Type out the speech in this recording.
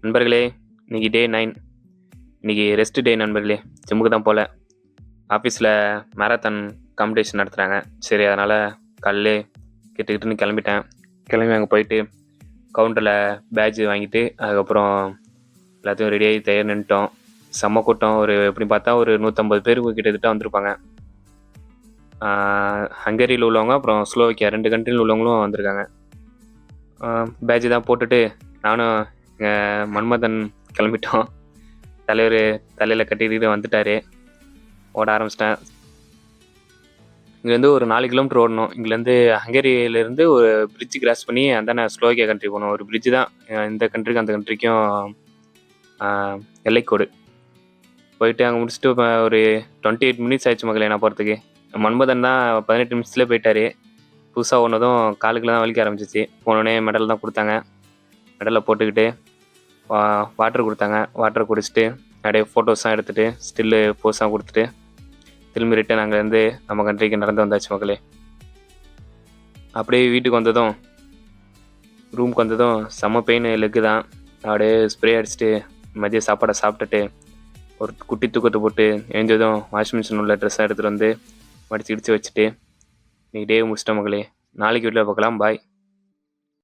நண்பர்களே, இன்னைக்கு டே 9. இன்னைக்கு ரெஸ்ட் டே நண்பர்களே. ஜிம்முக்கு தான் போல. ஆஃபீஸில் மேரத்தான் காம்படிஷன் நடத்துகிறாங்க. சரி, அதனால் காலையிலே கிட்டுக்கிட்டுன்னு கிளம்பிட்டேன். கிளம்பி அங்கே போயிட்டு கவுண்டரில் பேட்ஜ் வாங்கிட்டு அதுக்கப்புறம் எல்லாத்தையும் ரெடியாகி தயார் நின்றுட்டோம். செம்ம கூட்டம். எப்படி பார்த்தா ஒரு 150 பேருக்கு கிட்டத்தட்ட வந்திருப்பாங்க. ஹங்கேரியில் உள்ளவங்க அப்புறம் ஸ்லோவேக்கியா 2 கண்ட்ரியில் உள்ளவங்களும் வந்திருக்காங்க. பேட்ஜ் தான் போட்டுட்டு நானும் மன்மதன் கிளம்பிட்டோம். தலைவர் தலையில் கட்டிக்கிட்டு வந்துட்டார். ஓட ஆரம்பிச்சிட்டேன். இங்கேருந்து ஒரு 4 கிலோமீட்டர் ஓடணும். இங்கேருந்து ஹங்கேரியிலேருந்து ஒரு பிரிட்ஜ் கிராஸ் பண்ணி அந்தானே ஸ்லோவேக்கியா கண்ட்ரி போகணும். ஒரு பிரிட்ஜு தான் இந்த கண்ட்ரிக்கும் அந்த கண்ட்ரிக்கும் எல்லைக்கோடு. போயிட்டு அங்கே முடிச்சுட்டு ஒரு 28 மினிட்ஸ் ஆயிடுச்சு மகளே நான் போகிறதுக்கு. மன்மதன் தான் 18 நிமிஷத்துலேயே போயிட்டார். புதுசாக ஓடினதும் காலுக்குலாம் வலிக்க ஆரம்பிச்சிச்சு. போனோடனே மெடல் தான் கொடுத்தாங்க. மெடலை போட்டுக்கிட்டு வாட்டர் கொடுத்தாங்க. வாட்டர் குடிச்சிட்டு அப்படியே ஃபோட்டோஸ்லாம் எடுத்துகிட்டு ஸ்டில்லு போஸ்லாம் கொடுத்துட்டு திரும்பி ரிட்டன் அங்கேருந்து நம்ம கண்ட்ரிக்கு நடந்து வந்தாச்சு மக்களே. அப்படியே வீட்டுக்கு வந்ததும் ரூமுக்கு வந்ததும் செம்ம பெயின் லெக்கு தான். அப்படியே ஸ்ப்ரே அடிச்சுட்டு மதிய சாப்பாடை சாப்பிட்டுட்டு ஒரு குட்டி தூக்கத்தை போட்டு எழுந்ததும் வாஷிங் மிஷின் உள்ள ட்ரெஸ்ஸாக எடுத்துகிட்டு வந்து மடிச்சு இடித்து வச்சுட்டு இன்றைக்கி டே முடிச்சிட்டோம் மக்களே. நாளைக்கு வீட்டில் பார்க்கலாம். பாய்.